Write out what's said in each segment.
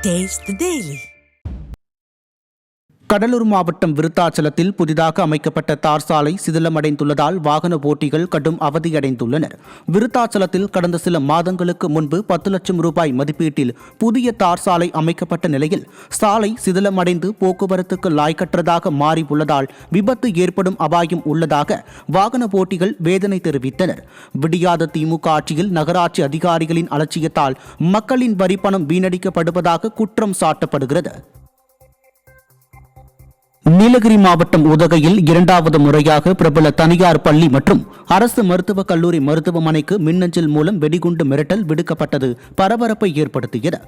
Taste the Daily. Cuddalore மாவட்டம் விருத்தாச்சலத்தில் புதிதாக அமைக்கப்பட்ட தார் சாலை சிதிலமடைந்துள்ளதால் வாகன ஓட்டிகள் கடும் அவதியடைந்துள்ளனர். விருத்தாச்சலத்தில் கடந்த சில மாதங்களுக்கு முன்பு 10 லட்சம் ரூபாய் மதிப்பீட்டில் புதிய தார் சாலை அமைக்கப்பட்ட நிலையில் சாலை சிதிலமடைந்து போக்குவரத்துக்கு லாய்க்கற்றதாக மாறி உள்ளதால் விபத்து ஏற்படும் அபாயம் உள்ளதாக வாகன ஓட்டிகள் வேதனை தெரிவித்தனர். விடியாத திமுக ஆட்சியில் நகராட்சி அதிகாரிகளின் அலட்சியத்தால் மக்களின் வரி பணம் வீணடிக்கப்படுவதாக குற்றம் சாட்டப்படுகிறது. நீலகிரி மாவட்டம் உதகையில் 2வது முறையாக பிரபல தனியார் பள்ளி மற்றும் அரசு மருத்துவக் கல்லூரி மருத்துவமனைக்கு மின்னஞ்சல் மூலம் வெடிகுண்டு மிரட்டல் விடுக்கப்பட்டது பரபரப்பை ஏற்படுத்தியது.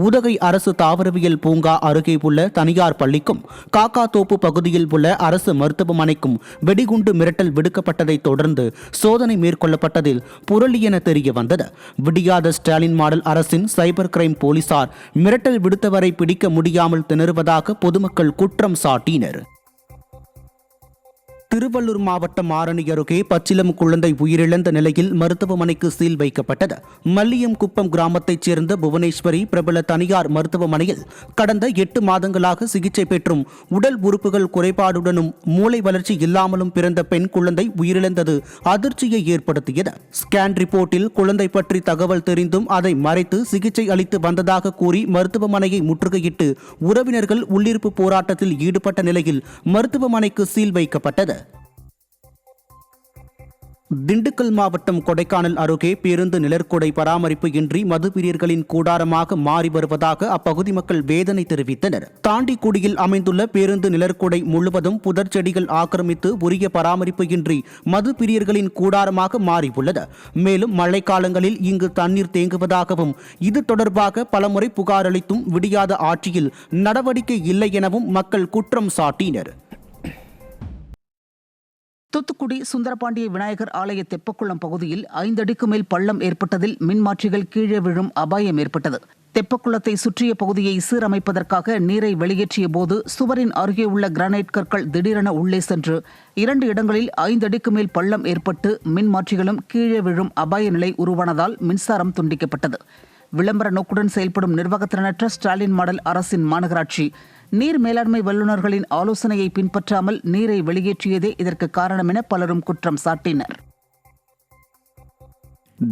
உதகை அரசு தாவரவியல் பூங்கா அருகே உள்ள தனியார் பள்ளிக்கும் காக்காத்தோப்பு பகுதியில் உள்ள அரசு மருத்துவமனைக்கும் வெடிகுண்டு மிரட்டல் விடுக்கப்பட்டதை தொடர்ந்து சோதனை மேற்கொள்ளப்பட்டதில் புரளி என தெரிய வந்தது. விடியாத ஸ்டாலின் மாடல் அரசின் சைபர் கிரைம் போலீசார் மிரட்டல் விடுத்தவரை பிடிக்க முடியாமல் திணறுவதாக பொதுமக்கள் குற்றம் சாட்டினர். திருவள்ளூர் மாவட்டம் ஆரணி அருகே பச்சிளம் குழந்தை உயிரிழந்த நிலையில் மருத்துவமனைக்கு சீல் வைக்கப்பட்டது. மல்லியம்குப்பம் கிராமத்தைச் சேர்ந்த புவனேஸ்வரி பிரபல தனியார் மருத்துவமனையில் கடந்த 8 மாதங்களாக சிகிச்சை பெற்றும் உடல் உறுப்புகள் குறைபாடுடனும் மூளை வளர்ச்சி இல்லாமலும் பிறந்த பெண் குழந்தை உயிரிழந்தது அதிர்ச்சியை ஏற்படுத்தியது. ஸ்கேன் ரிப்போர்ட்டில் குழந்தை பற்றி தகவல் தெரிந்தும் அதை மறைத்து சிகிச்சை அளித்து வந்ததாக கூறி மருத்துவமனையை முற்றுகையிட்டு உறவினர்கள் உள்ளிருப்பு போராட்டத்தில் ஈடுபட்ட நிலையில் மருத்துவமனைக்கு சீல் வைக்கப்பட்டது. திண்டுக்கல் மாவட்டம் கொடைக்கானல் அருகே பேருந்து நிழற்குடை பராமரிப்பு இன்றி மதுப்பிரியர்களின் கூடாரமாக மாறி வருவதாக அப்பகுதி மக்கள் வேதனை தெரிவித்தனர். தாண்டிக்குடியில் அமைந்துள்ள பேருந்து நிழற்குடை முழுவதும் புதர் செடிகள் ஆக்கிரமித்து உரிய பராமரிப்பு இன்றி மதுப்பிரியர்களின் கூடாரமாக மாறியுள்ளது. மேலும் மழைக்காலங்களில் இங்கு தண்ணீர் தேங்குவதாகவும் இது தொடர்பாக பலமுறை புகார் அளித்தும் விடியாத ஆட்சியில் நடவடிக்கை இல்லை எனவும் மக்கள் குற்றம் சாட்டினர். தூத்துக்குடி சுந்தரபாண்டிய விநாயகர் ஆலய தெப்பக்குளம் பகுதியில் 5 அடிக்கு மேல் பள்ளம் ஏற்பட்டதில் மின்மாற்றிகள் கீழே விழும் அபாயம் ஏற்பட்டது. தெப்பக்குளத்தை சுற்றிய பகுதியை சீரமைப்பதற்காக நீரை வெளியேற்றிய போது சுவரின் அருகே உள்ள கிரானைட் கற்கள் திடீரென உள்ளே சென்று 2 இடங்களில் 5 அடிக்கு மேல் பள்ளம் ஏற்பட்டு மின்மாற்றிகளும் கீழே விழும் அபாய நிலை உருவானதால் மின்சாரம் துண்டிக்கப்பட்டது. விளம்பர நோக்குடன் செயல்படும் நிர்வாகத்திறனற்ற ஸ்டாலின் மாடல் அரசின் மாநகராட்சி நீர் மேலாண்மை வல்லுநர்களின் ஆலோசனையை பின்பற்றாமல் நீரை வெளியேற்றியதே இதற்கு காரணம் என பலரும் குற்றம் சாட்டினர்.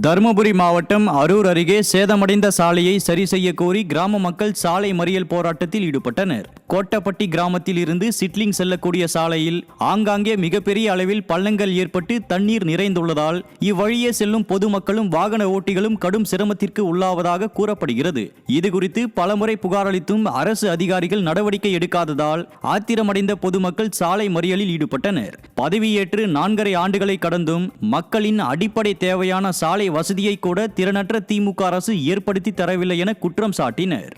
தருமபுரி மாவட்டம் அரூர் அருகே சேதமடைந்த சாலையை சரி செய்ய கோரி கிராம மக்கள் சாலை மறியல் போராட்டத்தில் ஈடுபட்டனர். கோட்டப்பட்டி கிராமத்தில் இருந்து சிட்லிங் செல்லக்கூடிய சாலையில் ஆங்காங்கே மிகப்பெரிய அளவில் பள்ளங்கள் ஏற்பட்டு தண்ணீர் நிறைந்துள்ளதால் இவ்வழியே செல்லும் பொதுமக்களும் வாகன ஓட்டிகளும் கடும் சிரமத்திற்கு உள்ளாவதாக கூறப்படுகிறது. இதுகுறித்து பலமுறை புகார் அளித்தும் அரசு அதிகாரிகள் நடவடிக்கை எடுக்காததால் ஆத்திரமடைந்த பொதுமக்கள் சாலை மறியலில் ஈடுபட்டனர். பதவியேற்று 4.5 ஆண்டுகளை கடந்தும் மக்களின் அடிப்படை தேவையான சாலை வசதியை கூட திறனற்ற திமுக அரசு ஏற்படுத்தி தரவில்லை என குற்றம் சாட்டினர்.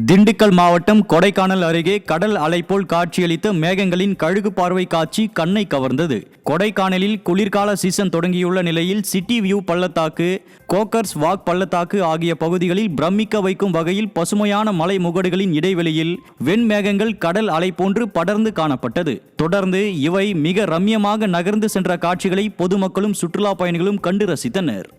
திண்டுக்கல் மாவட்டம் கொடைக்கானல் அருகே கடல் அலை போல் காட்சியளித்த மேகங்களின் கழுகு பார்வை காட்சி கண்ணை கவர்ந்தது. கொடைக்கானலில் குளிர்கால சீசன் தொடங்கியுள்ள நிலையில் சிட்டி வியூ பள்ளத்தாக்கு, கோக்கர்ஸ் வாக் பள்ளத்தாக்கு ஆகிய பகுதிகளில் பிரமிக்க வைக்கும் வகையில் பசுமையான மலை முகடுகளின் இடைவெளியில் வெண்மேகங்கள் கடல் அலை போன்று படர்ந்து காணப்பட்டது. தொடர்ந்து இவை மிக ரம்யமாக நகர்ந்து சென்ற காட்சிகளை பொதுமக்களும் சுற்றுலா பயணிகளும் கண்டு ரசித்தனர்.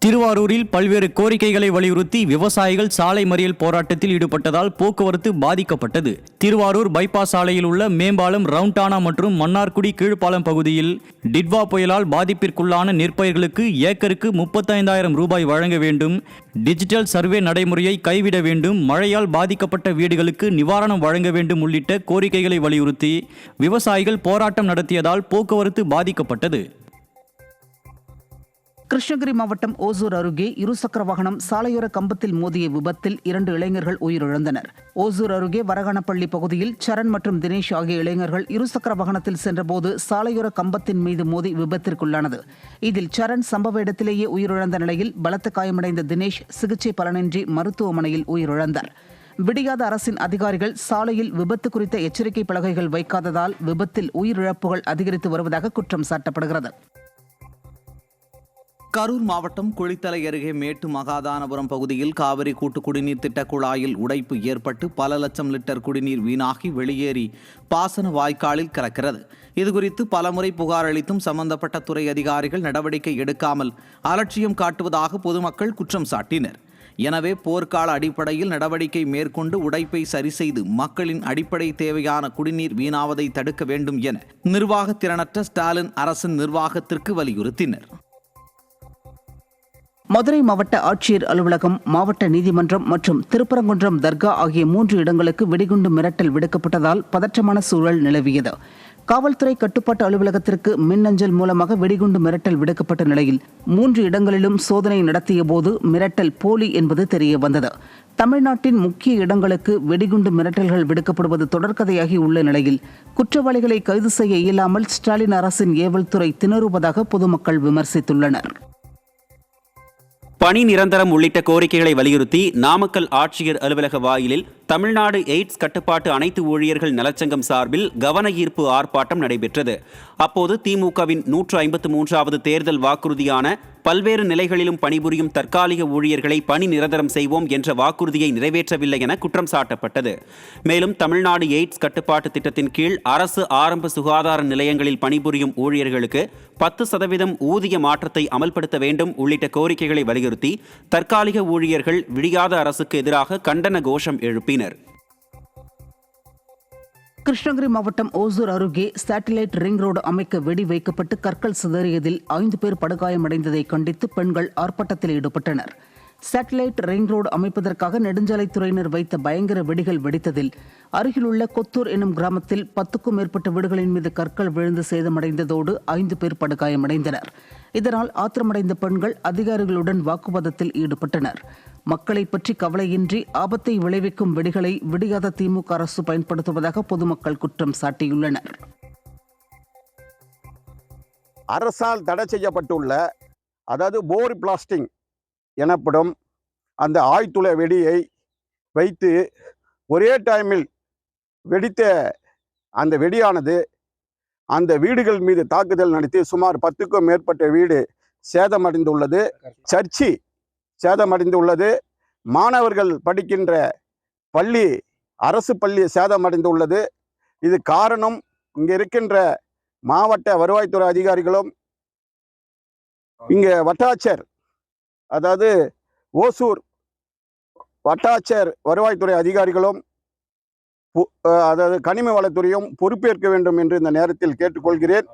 திருவாரூரில் பல்வேறு கோரிக்கைகளை வலியுறுத்தி விவசாயிகள் சாலை மறியல் போராட்டத்தில் ஈடுபட்டதால் போக்குவரத்து பாதிக்கப்பட்டது. திருவாரூர் பைபாஸ் சாலையில் உள்ள மேம்பாலம், ரவுண்டானா மற்றும் மன்னார்குடி கீழ்ப்பாலம் பகுதியில் டிட்வா புயலால் பாதிப்பிற்குள்ளான நெற்பயிர்களுக்கு ஏக்கருக்கு 35,000 ரூபாய் வழங்க வேண்டும், டிஜிட்டல் சர்வே நடைமுறையை கைவிட வேண்டும், மழையால் பாதிக்கப்பட்ட வீடுகளுக்கு நிவாரணம் வழங்க வேண்டும் உள்ளிட்ட கோரிக்கைகளை வலியுறுத்தி விவசாயிகள் போராட்டம் நடத்தியதால் போக்குவரத்து பாதிக்கப்பட்டது. கிருஷ்ணகிரி மாவட்டம் ஓசூர் அருகே இருசக்கர வாகனம் சாலையோர கம்பத்தில் மோதிய விபத்தில் 2 இளைஞர்கள் உயிரிழந்தனர். ஓசூர் அருகே வரகானப்பள்ளி பகுதியில் சரண் மற்றும் தினேஷ் ஆகிய இளைஞர்கள் இருசக்கர வாகனத்தில் சென்றபோது சாலையோர கம்பத்தின் மீது மோதி விபத்திற்குள்ளானது. இதில் சரண் சம்பவ இடத்திலேயே உயிரிழந்த நிலையில் பலத்த காயமடைந்த தினேஷ் சிகிச்சை பலனின்றி மருத்துவமனையில் உயிரிழந்தார். விடியாத அரசின் அதிகாரிகள் சாலையில் விபத்து குறித்த எச்சரிக்கை பலகைகள் வைக்காததால் விபத்தில் உயிரிழப்புகள் அதிகரித்து வருவதாக குற்றம் சாட்டப்படுகிறது. கரூர் மாவட்டம் குளித்தலை அருகே மேட்டு மகாதானபுரம் பகுதியில் காவிரி கூட்டு குடிநீர் திட்ட குழாயில் உடைப்பு ஏற்பட்டு பல லட்சம் லிட்டர் குடிநீர் வீணாகி வெளியேறி பாசன வாய்க்காலில் கலக்கிறது. இதுகுறித்து பலமுறை புகார் அளித்தும் சம்பந்தப்பட்ட துறை அதிகாரிகள் நடவடிக்கை எடுக்காமல் அலட்சியம் காட்டுவதாக பொதுமக்கள் குற்றம் சாட்டினர். எனவே போர்க்கால அடிப்படையில் நடவடிக்கை மேற்கொண்டு உடைப்பை சரி செய்து மக்களின் அடிப்படை தேவையான குடிநீர் வீணாவதை தடுக்க வேண்டும் என நிர்வாக திறனற்ற ஸ்டாலின் அரசின் நிர்வாகத்திற்கு வலியுறுத்தினர். மதுரை மாவட்ட ஆட்சியர் அலுவலகம், மாவட்ட நீதிமன்றம் மற்றும் திருப்பரங்குன்றம் தர்கா ஆகிய 3 இடங்களுக்கு வெடிகுண்டு மிரட்டல் விடுக்கப்பட்டதால் பதற்றமான சூழல் நிலவியது. காவல்துறை கட்டுப்பாட்டு அலுவலகத்திற்கு மின்னஞ்சல் மூலமாக வெடிகுண்டு மிரட்டல் விடுக்கப்பட்ட நிலையில் 3 இடங்களிலும் சோதனை நடத்திய போது மிரட்டல் போலி என்பது தெரிய வந்தது. தமிழ்நாட்டின் முக்கிய இடங்களுக்கு வெடிகுண்டு மிரட்டல்கள் விடுக்கப்படுவது தொடர்கதையாகி உள்ள நிலையில் குற்றவாளிகளை கைது செய்ய இயலாமல் ஸ்டாலின் அரசின் ஏவல் துறை திணறுவதாக பொதுமக்கள் விமர்சித்துள்ளனர். பணி நிரந்தரம் உள்ளிட்ட கோரிக்கைகளை வலியுறுத்தி நாமக்கல் ஆட்சியர் அலுவலக வாயிலில் தமிழ்நாடு எய்ட்ஸ் கட்டுப்பாட்டு அனைத்து ஊழியர்கள் நலச்சங்கம் சார்பில் கவன ஈர்ப்பு ஆர்ப்பாட்டம் நடைபெற்றது. அப்போது திமுகவின் 153வது தேர்தல் வாக்குறுதியான பல்வேறு நிலைகளிலும் பணிபுரியும் தற்காலிக ஊழியர்களை பணி நிரந்தரம் செய்வோம் என்ற வாக்குறுதியை நிறைவேற்றவில்லை என குற்றம் சாட்டப்பட்டது. மேலும் தமிழ்நாடு எய்ட்ஸ் கட்டுப்பாட்டு திட்டத்தின் கீழ் அரசு ஆரம்ப சுகாதார நிலையங்களில் பணிபுரியும் ஊழியர்களுக்கு 10% ஊதிய மாற்றத்தை அமல்படுத்த வேண்டும் உள்ளிட்ட கோரிக்கைகளை வலியுறுத்தி தற்காலிக ஊழியர்கள் விடியாத அரசுக்கு எதிராக கண்டன கோஷம் எழுப்பினர். கிருஷ்ணகிரி மாவட்டம் ஓசூர் அருகே சேட்டலைட் ரிங் ரோடு அமைக்க வெடி வைக்கப்பட்டு கற்கள் சிதறியதில் 5 பேர் படுகாயமடைந்ததை கண்டித்து பெண்கள் ஆர்ப்பாட்டத்தில் ஈடுபட்டனர். சேட்டலைட் ரிங் ரோடு அமைப்பதற்காக நெடுஞ்சாலைத்துறையினர் வைத்த பயங்கர வெடிகள் வெடித்ததில் அருகிலுள்ள கொத்தூர் எனும் கிராமத்தில் 10க்கும் மேற்பட்ட வீடுகளின் மீது கற்கள் விழுந்து சேதமடைந்ததோடு 5 பேர் படுகாயமடைந்தனர். இதனால் ஆத்திரமடைந்த பெண்கள் அதிகாரிகளுடன் வாக்குவாதத்தில் ஈடுபட்டனர். மக்களை பற்றி கவலையின்றி ஆபத்தை விளைவிக்கும் வெடிகளை விடியாத திமுக அரசு பயன்படுத்துவதாக பொதுமக்கள் குற்றம் சாட்டியுள்ளனர். அரசால் தடை செய்யப்பட்டுள்ள போர் பிளாஸ்டிங் எனப்படும் அந்த ஆழ்துளை வெடியை வைத்து ஒரே டைமில் வெடித்த அந்த வெடியானது அந்த வீடுகள் மீது தாக்குதல் நடத்தி சுமார் 10க்கும் மேற்பட்ட வீடு சேதமடைந்துள்ளது. சர்ச்சி சேதமடைந்துள்ளது. மாணவர்கள் படிக்கின்ற பள்ளி, அரசு பள்ளி சேதமடைந்துள்ளது. இது காரணம் இங்கே இருக்கின்ற மாவட்ட வருவாய்த்துறை அதிகாரிகளும் இங்கே வட்டாட்சியர் ஓசூர் வட்டாட்சியர் வருவாய்த்துறை அதிகாரிகளும் கனிம வளத்துறையும் பொறுப்பேற்க வேண்டும் என்று இந்த நேரத்தில் கேட்டுக்கொள்கிறேன்.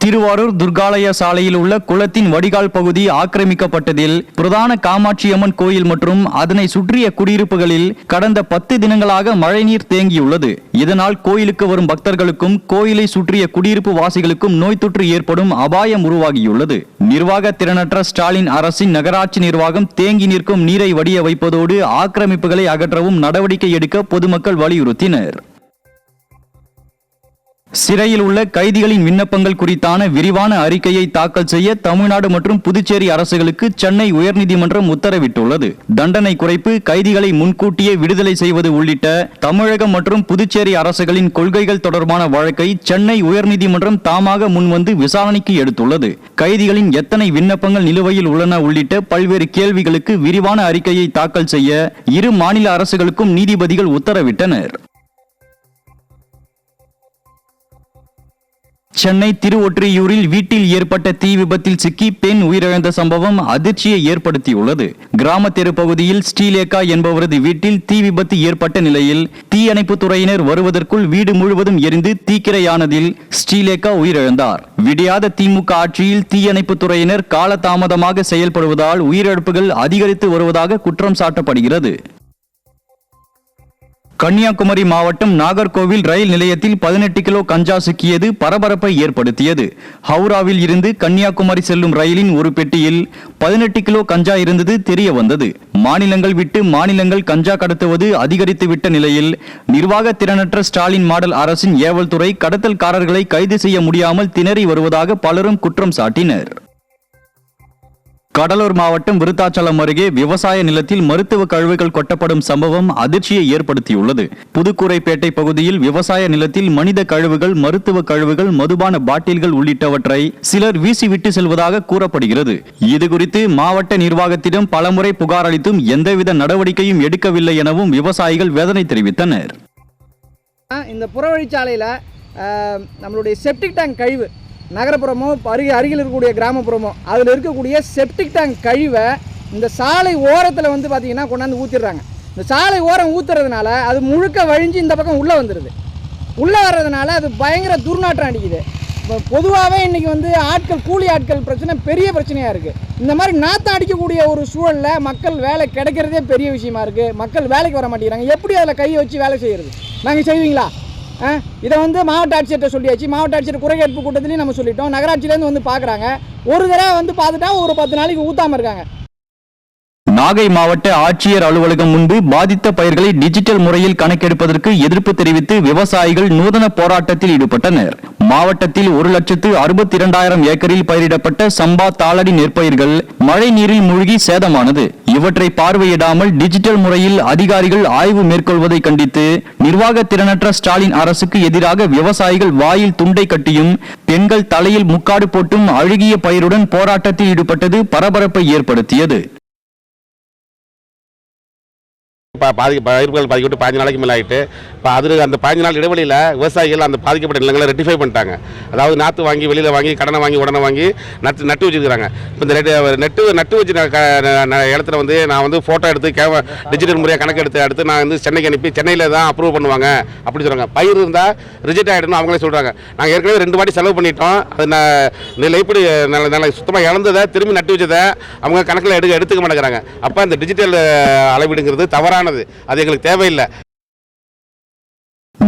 திருவாரூர் துர்காலய சாலையில் உள்ள குளத்தின் வடிகால் பகுதி ஆக்கிரமிக்கப்பட்டதில் பிரதான காமாட்சியம்மன் கோயில் மற்றும் அதனை சுற்றிய குடியிருப்புகளில் கடந்த 10 தினங்களாக மழைநீர் தேங்கியுள்ளது. இதனால் கோயிலுக்கு வரும் பக்தர்களுக்கும் கோயிலை சுற்றிய குடியிருப்பு வாசிகளுக்கும் நோய் தொற்று ஏற்படும் அபாயம் உருவாகியுள்ளது. நிர்வாக திறனற்ற ஸ்டாலின் அரசின் நகராட்சி நிர்வாகம் தேங்கி நிற்கும் நீரை வடிய வைப்பதோடு ஆக்கிரமிப்புகளை அகற்றவும் நடவடிக்கை எடுக்க பொதுமக்கள் வலியுறுத்தினர். சிறையில் உள்ள கைதிகளின் விண்ணப்பங்கள் குறித்தான விரிவான அறிக்கையை தாக்கல் செய்ய தமிழ்நாடு மற்றும் புதுச்சேரி அரசுகளுக்கு சென்னை உயர்நீதிமன்றம் உத்தரவிட்டுள்ளது. தண்டனை குறைப்பு, கைதிகளை முன்கூட்டியே விடுதலை செய்வது உள்ளிட்ட தமிழகம் மற்றும் புதுச்சேரி அரசுகளின் கொள்கைகள் தொடர்பான வழக்கை சென்னை உயர்நீதிமன்றம் தாமாக முன்வந்து விசாரணைக்கு எடுத்துள்ளது. கைதிகளின் எத்தனை விண்ணப்பங்கள் நிலுவையில் உள்ளன உள்ளிட்ட பல்வேறு கேள்விகளுக்கு விரிவான அறிக்கையை தாக்கல் செய்ய இரு மாநில அரசுகளுக்கும் நீதிபதிகள் உத்தரவிட்டனர். சென்னை திருவொற்றியூரில் வீட்டில் ஏற்பட்ட தீ விபத்தில் சிக்கி பெண் உயிரிழந்த சம்பவம் அதிர்ச்சியை ஏற்படுத்தியுள்ளது. கிராம தெரு பகுதியில் ஸ்ரீலேகா என்பவரது வீட்டில் தீ விபத்து ஏற்பட்ட நிலையில் தீயணைப்பு துறையினர் வருவதற்குள் வீடு முழுவதும் எரிந்து தீக்கிரையானதில் ஸ்ரீலேகா உயிரிழந்தார். விடியாத திமுக ஆட்சியில் தீயணைப்பு துறையினர் காலதாமதமாக செயல்படுவதால் உயிரிழப்புகள் அதிகரித்து வருவதாக குற்றம் சாட்டப்படுகிறது. கன்னியாகுமரி மாவட்டம் நாகர்கோவில் ரயில் நிலையத்தில் 18 கிலோ கஞ்சா சிக்கியது பரபரப்பை ஏற்படுத்தியது. ஹவுராவில் இருந்து கன்னியாகுமரி செல்லும் ரயிலின் ஒரு பெட்டியில் 18 கிலோ கஞ்சா இருந்தது தெரிய வந்தது. மாநிலங்கள் விட்டு மாநிலங்கள் கஞ்சா கடத்துவது அதிகரித்துவிட்ட நிலையில் நிர்வாக திறனற்ற ஸ்டாலின் மாடல் அரசின் ஏவல் துறை கடத்தல்காரர்களை கைது செய்ய முடியாமல் திணறி வருவதாக பலரும் குற்றம் சாட்டினர். கடலூர் மாவட்டம் விருத்தாச்சலம் அருகே விவசாய நிலத்தில் மருத்துவ கழிவுகள் கொட்டப்படும் சம்பவம் அதிர்ச்சியை ஏற்படுத்தியுள்ளது. புதுக்கூரைப்பேட்டை பகுதியில் விவசாய நிலத்தில் மனித கழிவுகள், மருத்துவ கழிவுகள், மதுபான பாட்டில்கள் உள்ளிட்டவற்றை சிலர் வீசிவிட்டு செல்வதாக கூறப்படுகிறது. இதுகுறித்து மாவட்ட நிர்வாகத்திடம் பலமுறை புகார் அளித்தும் எந்தவித நடவடிக்கையும் எடுக்கவில்லை எனவும் விவசாயிகள் வேதனை தெரிவித்தனர். இந்த புறவழிச்சாலையில் நம்மளுடைய செப்டிக் டேங்க் கழிவு நகரப்புறமோ அருகில் இருக்கக்கூடிய கிராமப்புறமோ அதில் இருக்கக்கூடிய செப்டிக் டேங்க் கழிவை இந்த சாலை ஓரத்தில் வந்து பார்த்திங்கன்னா கொண்டாந்து ஊற்றிடுறாங்க. இந்த சாலை ஓரம் ஊற்றுறதுனால அது முழுக்க வழிஞ்சு இந்த பக்கம் உள்ளே வந்துடுது. உள்ளே வர்றதுனால அது பயங்கர துர்நாற்றம் அடிக்குது. இப்போ பொதுவாகவே இன்றைக்கி வந்து கூலி ஆட்கள் பிரச்சனை பெரிய பிரச்சனையாக இருக்குது. இந்த மாதிரி நாற்றம் அடிக்கக்கூடிய ஒரு சூழலில் மக்கள் வேலை கிடைக்கிறதே பெரிய விஷயமா இருக்குது. மக்கள் வேலைக்கு வர மாட்டேங்கிறாங்க. எப்படி அதில் கையை வச்சு வேலை செய்கிறது? நாங்கள் செய்வீங்களா? இதை வந்து மாவட்ட ஆட்சியர்கிட்ட சொல்லியாச்சு. மாவட்ட ஆட்சியர் குறை கேட்பு கூட்டத்திலையும் நம்ம சொல்லிட்டோம். நகராட்சியிலேருந்து வந்து பார்க்குறாங்க. ஒரு தடவை வந்து பார்த்துட்டா ஒரு 10 நாளைக்கு ஊற்றாமல் இருக்காங்க. நாகை மாவட்ட ஆட்சியர் அலுவலகம் முன்பு பாதித்த பயிர்களை டிஜிட்டல் முறையில் கணக்கெடுப்பதற்கு எதிர்ப்பு தெரிவித்து விவசாயிகள் நூதன போராட்டத்தில் ஈடுபட்டனர். மாவட்டத்தில் 1,62,000 ஏக்கரில் பயிரிடப்பட்ட சம்பா, தாளடி நெற்பயிர்கள் மழை நீரில் மூழ்கி சேதமானது. இவற்றை பார்வையிடாமல் டிஜிட்டல் முறையில் அதிகாரிகள் ஆய்வு மேற்கொள்வதை கண்டித்து நிர்வாக திறனற்ற ஸ்டாலின் அரசுக்கு எதிராக விவசாயிகள் வாயில் துண்டை கட்டியும் பெண்கள் தலையில் முக்காடு போட்டும் அழுகிய பயிருடன் போராட்டத்தில் ஈடுபட்டது பரபரப்பை ஏற்படுத்தியது. பயிர்கள் பாதிக்கப்பட்டு 15 நாளைக்கு மேலே ஆகிட்டு இப்போ அந்த 15 நாள் இடைவெளியில் விவசாயிகள் அந்த பாதிக்கப்பட்ட நிலங்களை ரெட்டிஃபை பண்ணிட்டாங்க. அதாவது நாற்று வாங்கி வெளியில் வாங்கி கடனை வாங்கி உடனே வாங்கி நட்டு வச்சுருக்காங்க. இப்போ இந்த நட்டு வச்சு இடத்துல வந்து நான் வந்து ஃபோட்டோ எடுத்து டிஜிட்டல் முறையாக கணக்கு எடுத்து நான் வந்து சென்னைக்கு அனுப்பி சென்னையில் தான் அப்ரூவ் பண்ணுவாங்க அப்படி சொல்கிறாங்க. பயிர் இருந்தால் ரிஜெக்ட் ஆகிடணும் அவங்களே சொல்கிறாங்க. நாங்கள் ஏற்கனவே 2 வாட்டி செலவு பண்ணிட்டோம். அது எப்படி நல்ல சுத்தமாக இழந்ததை திரும்பி நட்டு வச்சதை அவங்க கணக்கில் எடுத்துக்க மாட்டேங்கிறாங்க. அப்போ அந்த டிஜிட்டல் அளவீடுங்கிறது தவறான அது எங்களுக்கு தேவையில்லை.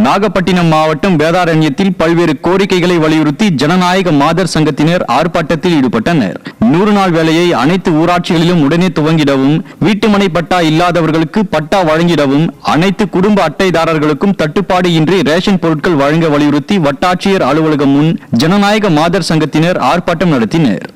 நாகப்பட்டினம் மாவட்டம் வேதாரண்யத்தில் பல்வேறு கோரிக்கைகளை வலியுறுத்தி ஜனநாயக மாதர் சங்கத்தினர் ஆர்ப்பாட்டத்தில் ஈடுபட்டனர். 100 நாள் வேலையை அனைத்து ஊராட்சிகளிலும் உடனே துவங்கிடவும், வீட்டுமனை பட்டா இல்லாதவர்களுக்கு பட்டா வழங்கிடவும், அனைத்து குடும்ப அட்டைதாரர்களுக்கும் தட்டுப்பாடு இன்றி ரேஷன் பொருட்கள் வழங்க வலியுறுத்தி வட்டாட்சியர் அலுவலகம் முன் ஜனநாயக மாதர் சங்கத்தினர் ஆர்ப்பாட்டம் நடத்தினர்.